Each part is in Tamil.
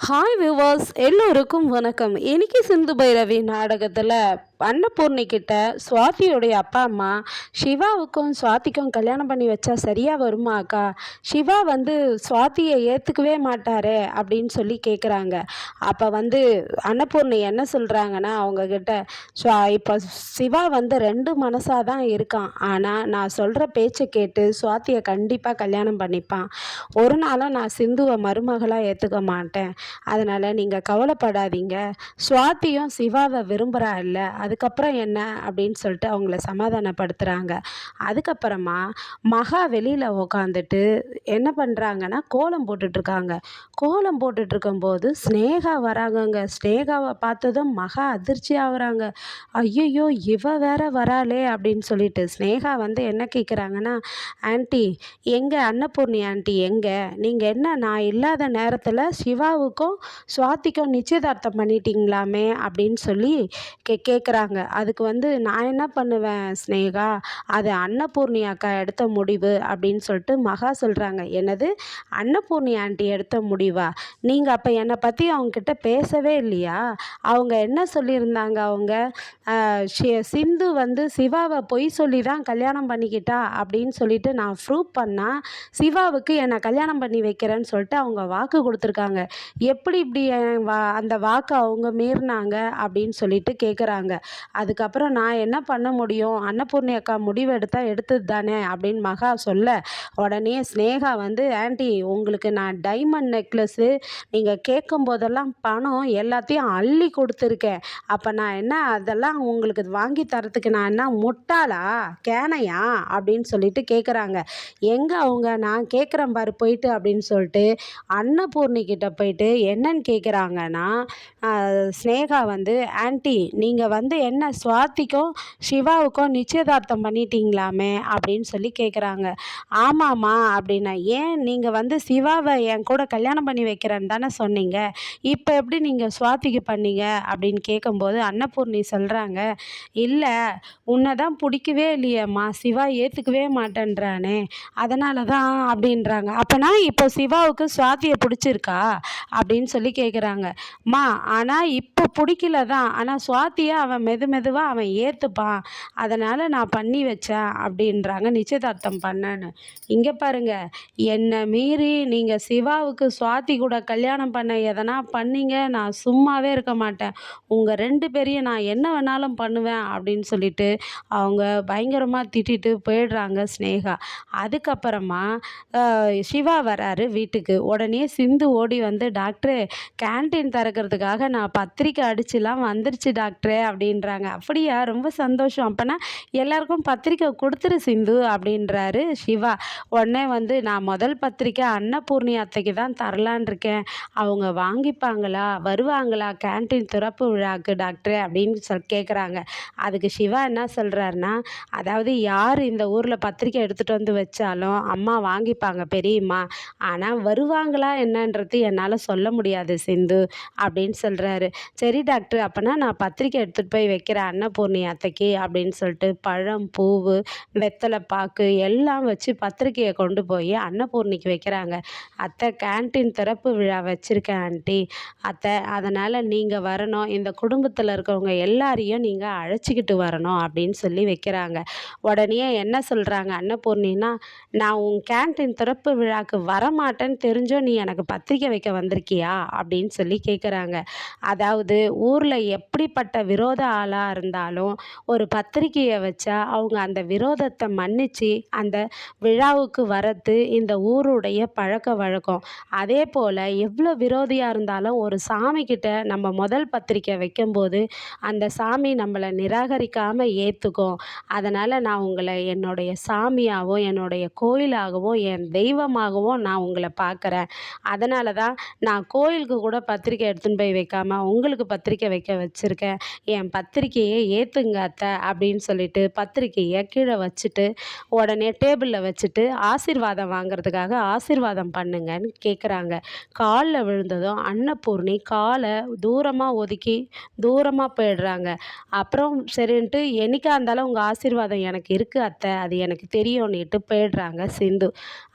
ஹாய் வியூவர்ஸ், எல்லோருக்கும் வணக்கம். இன்னைக்கு சிந்து பைரவி நாடகத்தில் அன்னபூர்ணி கிட்ட சுவாதியோடைய அப்பா அம்மா சிவாவுக்கும் சுவாதிக்கும் கல்யாணம் பண்ணி வச்சா சரியாக வருமா அக்கா? சிவா சுவாதியை ஏற்றுக்கவே மாட்டாரே அப்படின்னு சொல்லி கேட்குறாங்க. அப்போ அன்னபூர்ணி என்ன சொல்கிறாங்கன்னா அவங்கக்கிட்ட, இப்போ சிவா ரெண்டு மனசாக தான் இருக்கான். ஆனால் நான் சொல்கிற பேச்சை கேட்டு சுவாதியை கண்டிப்பாக கல்யாணம் பண்ணிப்பான். ஒரு நாளும் நான் சிந்துவை மருமகளாக ஏற்றுக்க மாட்டேன். அதனால் நீங்கள் கவலைப்படாதீங்க. சுவாதியும் சிவாவை விரும்புகிறா இல்லை, அதுக்கப்புறம் என்ன அப்படின்னு சொல்லிட்டு அவங்கள சமாதானப்படுத்துகிறாங்க. அதுக்கப்புறமா மகா வெளியில் உக்காந்துட்டு என்ன பண்ணுறாங்கன்னா கோலம் போட்டுட்ருக்காங்க. கோலம் போட்டுட்ருக்கும்போது ஸ்னேகா வராங்கங்க. ஸ்னேகாவை பார்த்ததும் மகா அதிர்ச்சி ஆகுறாங்க. ஐயையோ, இவ வேற வராளே அப்படின்னு சொல்லிட்டு ஸ்னேகா என்ன கேட்குறாங்கன்னா, ஆன்ட்டி எங்கே அன்னபூர்ணி ஆன்ட்டி எங்கே? நீங்கள் என்ன நான் இல்லாத நேரத்தில் சிவாவுக்கும் சுவாதிக்கும் நிச்சயதார்த்தம் பண்ணிட்டீங்களாமே அப்படின்னு சொல்லி கேட்குறாங்க. அதுக்கு நான் என்ன பண்ணுவேன் ஸ்னேகா, அது அன்னபூர்ணி அக்கா எடுத்த முடிவு அப்படின்னு சொல்லிட்டு மகா சொல்கிறாங்க. என்னது, அன்னபூர்ணி ஆண்டி எடுத்த முடிவா? நீங்கள் அப்போ என்னை பற்றி அவங்கக்கிட்ட பேசவே இல்லையா? அவங்க என்ன சொல்லியிருந்தாங்க? அவங்க சிந்து சிவாவை பொய் சொல்லி தான் கல்யாணம் பண்ணிக்கிட்டா அப்படின்னு சொல்லிட்டு நான் ப்ரூவ் பண்ணால் சிவாவுக்கு என்னை கல்யாணம் பண்ணி வைக்கிறேன்னு சொல்லிட்டு அவங்க வாக்கு கொடுத்துருக்காங்க. எப்படி இப்படி அந்த வாக்கை அவங்க மீறினாங்க அப்படின்னு சொல்லிட்டு கேட்குறாங்க. அதுக்கப்புறம் நான் என்ன பண்ண முடியும்? அன்னபூர்ணி அக்கா முடிவு எடுத்தது தானே அப்படின்னு மகா சொல்ல, உடனே ஸ்னேகா ஆன்ட்டி உங்களுக்கு நான் டைமண்ட் நெக்லஸ்ஸு நீங்கள் கேட்கும் போதெல்லாம் பணம் எல்லாத்தையும் அள்ளி கொடுத்துருக்கேன். அப்போ நான் என்ன அதெல்லாம் உங்களுக்கு வாங்கி தரத்துக்கு நான் என்ன முட்டாளா கேனையா அப்படின்னு சொல்லிட்டு கேட்குறாங்க. எங்கே அவங்க, நான் கேட்குறேன் பாரு போயிட்டு அப்படின்னு சொல்லிட்டு அன்னபூர்ணி கிட்ட போயிட்டு என்னன்னு கேட்குறாங்கன்னா, ஸ்னேகா ஆன்ட்டி நீங்கள் என்ன சுவாதிக்கும் சிவாவுக்கும் நிச்சயதார்த்தம் பண்ணிட்டீங்களாமே அப்படின்னு சொல்லி கேட்குறாங்க. ஆமாம்மா அப்படின்னா, ஏன் நீங்கள் சிவாவை என் கூட கல்யாணம் பண்ணி வைக்கிறேன்னு தானே சொன்னீங்க, இப்போ எப்படி நீங்கள் சுவாதிக்கு பண்ணீங்க அப்படின்னு கேட்கும்போது அன்னபூர்ணி சொல்கிறாங்க, இல்லை உன்னை தான் பிடிக்கவே இல்லையம்மா, சிவா ஏற்றுக்கவே மாட்டேன்றானே அதனால தான் அப்படின்றாங்க. அப்போனா இப்போ சிவாவுக்கு சுவாதியை பிடிச்சிருக்கா அப்படின்னு சொல்லி கேட்குறாங்க. மா ஆனால் இப்போ பிடிக்கல தான், ஆனால் சுவாதியை அவன் மெதுவாக அவன் ஏற்றுப்பான், அதனால் நான் பண்ணி வச்சேன் அப்படின்றாங்க, நிச்சயதார்த்தம் பண்ணேன்னு. இங்கே பாருங்க, என்னை மீறி நீங்கள் சிவாவுக்கு சுவாதி கூட கல்யாணம் பண்ண எதனா பண்ணீங்க, நான் சும்மாவே இருக்க மாட்டேன், உங்கள் ரெண்டு பேரையும் நான் என்ன வேணாலும் பண்ணுவேன் அப்படின்னு சொல்லிட்டு அவங்க பயங்கரமாக திட்டிட்டு போயிடுறாங்க ஸ்னேகா. அதுக்கப்புறமா சிவா வராரு வீட்டுக்கு. உடனே சிந்து ஓடி டாக்டரே கேன்டீன் திறக்கிறதுக்காக நான் பத்திரிக்கை அடிச்சுலாம் வந்துருச்சு டாக்டரே அப்படின்றாங்க. அப்படியா, ரொம்ப சந்தோஷம், அப்போனா எல்லாருக்கும் பத்திரிக்கை கொடுத்துரு சிந்து அப்படின்றாரு சிவா. உடனே நான் முதல் பத்திரிக்கை அன்னபூர்ணி அத்தைக்கு தான் தரலான் இருக்கேன், அவங்க வாங்கிப்பாங்களா, வருவாங்களா கேன்டீன் திறப்பு விழாக்கு டாக்டரே அப்படின்னு கேட்குறாங்க. அதுக்கு சிவா என்ன சொல்கிறாருன்னா, அதாவது யார் இந்த ஊரில் பத்திரிக்கை எடுத்துகிட்டு வச்சாலும் அம்மா வாங்கிப்பாங்க பெரியம்மா, ஆனால் வருவாங்களா என்னன்றது என்னால் சொல்ல முடியாது சிந்து அப்படின்னு சொல்கிறாரு. சரி டாக்டர், அப்போனா நான் பத்திரிக்கை எடுத்துகிட்டு போய் வைக்கிறேன் அன்னபூர்ணி அத்தைக்கு அப்படின்னு சொல்லிட்டு பழம் பூவு வெத்தலை பாக்கு எல்லாம் வச்சு பத்திரிக்கையை கொண்டு போய் அன்னபூர்ணிக்கு வைக்கிறாங்க. அத்தை கேன்டீன் திறப்பு விழா வச்சுருக்கேன் ஆண்டி அத்தை, அதனால் நீங்கள் வரணும், இந்த குடும்பத்தில் இருக்கவங்க எல்லாரையும் நீங்கள் அழைச்சிக்கிட்டு வரணும் அப்படின்னு சொல்லி வைக்கிறாங்க. உடனே என்ன சொல்கிறாங்க அன்னபூர்ணின்னா, நான் உன் கேன்டீன் திறப்பு விழாக்கு வரமாட்டேன்னு தெரிஞ்சோ நீ எனக்கு பத்திரிக்கை வைக்க வந்திருக்கியா அப்படின்னு சொல்லி கேட்குறாங்க. அதாவது ஊரில் எப்படிப்பட்ட விரோத ஆளாக இருந்தாலும் ஒரு பத்திரிக்கையை வச்சா அவங்க அந்த விரோதத்தை மன்னித்து அந்த விழாவுக்கு வரது இந்த ஊருடைய பழக்க வழக்கம். அதே போல் எவ்வளோ விரோதியாக இருந்தாலும் ஒரு சாமிக்கிட்ட நம்ம முதல் பத்திரிக்கை வைக்கும்போது அந்த சாமி நம்மளை நிராகரிக்காமல் ஏற்றுக்கும். அதனால் நான் உங்களை என்னுடைய சாமியாகவும் என்னுடைய கோயிலாகவும் என் தெய்வமாகவும் நான் உங்களை பார்க்குறேன். அதனால தான் நான் கோயிலுக்கு கூட பத்திரிக்கை எடுத்துன்னு போய் வைக்காம உங்களுக்கு பத்திரிக்கை வைக்க வச்சுருக்கேன், என் பத்திரிக்கையை ஏற்றுங்க அத்தை அப்படின்னு சொல்லிட்டு பத்திரிக்கையை கீழே வச்சுட்டு உடனே டேபிளில் வச்சுட்டு ஆசீர்வாதம் வாங்கிறதுக்காக ஆசீர்வாதம் பண்ணுங்கன்னு கேட்குறாங்க. காலில் விழுந்ததும் அன்னபூர்ணி காலை தூரமாக ஒதுக்கி தூரமாக போயிடுறாங்க. அப்புறம் சரின்ட்டு என்னைக்கா இருந்தாலும் உங்கள் ஆசீர்வாதம் எனக்கு இருக்குது அத்தை, அது எனக்கு தெரியும்னுட்டு போயிடுறாங்க சிந்து.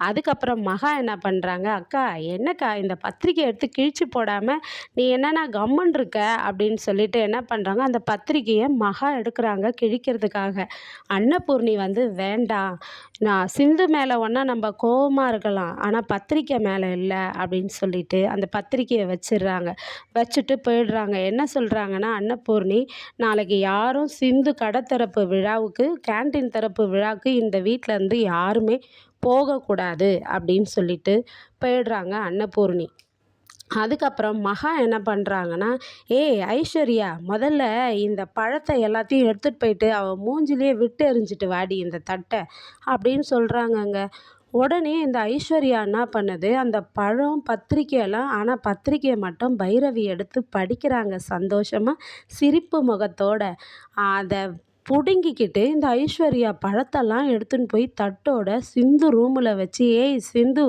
அதுக்கப்புறம் மகா என்ன பண்ணுறாங்க, அக்கா என்னக்கா இந்த பத்திரிக்கை எடுத்து கிழிச்சு போடாமல் நீ என்னன்னா கம்முன்னு இருக்க அப்படின்னு சொல்லிட்டு என்ன பண்ணுறாங்க, அந்த பத்திரிக்கையை மகா எடுக்கிறாங்க கிழிக்கிறதுக்காக. அன்னபூர்ணி வந்து வேண்டாம், நான் சிந்து மேலே ஒன்றா நம்ம கோவமாக இருக்கலாம், ஆனால் பத்திரிக்கை மேலே இல்லை அப்படின்னு சொல்லிட்டு அந்த பத்திரிக்கையை வச்சிடுறாங்க. வச்சுட்டு போயிடுறாங்க. என்ன சொல்கிறாங்கன்னா அன்னபூர்ணி, நாளைக்கு யாரும் சிந்து கடை திறப்பு விழாவுக்கு கேன்டீன் திறப்பு விழாவுக்கு இந்த வீட்டிலேருந்து யாருமே போகக்கூடாது அப்படின்னு சொல்லிட்டு போயிடுறாங்க அன்னபூர்ணி. அதுக்கப்புறம் மகா என்ன பண்ணுறாங்கன்னா, "ஏய் ஐஸ்வர்யா, முதல்ல இந்த பழத்தை எல்லாத்தையும் எடுத்துகிட்டு போயிட்டு அவள் மூஞ்சிலேயே விட்டு எறிஞ்சிட்டு வாடி இந்த தட்டை" அப்படின்னு சொல்கிறாங்கங்க. உடனே இந்த ஐஸ்வர்யா என்ன பண்ணுது, அந்த பழம் பத்திரிக்கையெல்லாம், ஆனால் பத்திரிக்கையை மட்டும் பைரவி எடுத்து படிக்கிறாங்க சந்தோஷமாக சிரிப்பு முகத்தோட. அதை புடுங்கிக்கிட்டு இந்த ஐஸ்வர்யா பழத்தெல்லாம் எடுத்துன்னு போய் தட்டோட சிந்து ரூமில் வச்சு, "ஏய் சிந்து,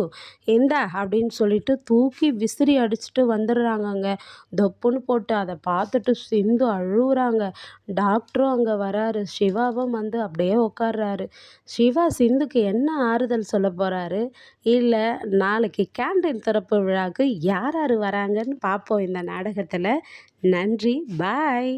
இந்தா" அப்படின்னு சொல்லிட்டு தூக்கி விசிறி அடிச்சுட்டு வந்துடுறாங்கங்க. தொப்புன்னு போட்டு அதை பார்த்துட்டு சிந்து அழுகுறாங்க. டாக்டரும் அங்கே வராரு. சிவாவும் வந்து அப்படியே உட்கார்றாரு. சிவா சிந்துக்கு என்ன ஆறுதல் சொல்ல போகிறாரு, இல்லை நாளைக்கு கேண்டீன் திறப்பு விழாவுக்கு யார் யார் வராங்கன்னு பார்ப்போம் இந்த நாடகத்தில். நன்றி, பாய்.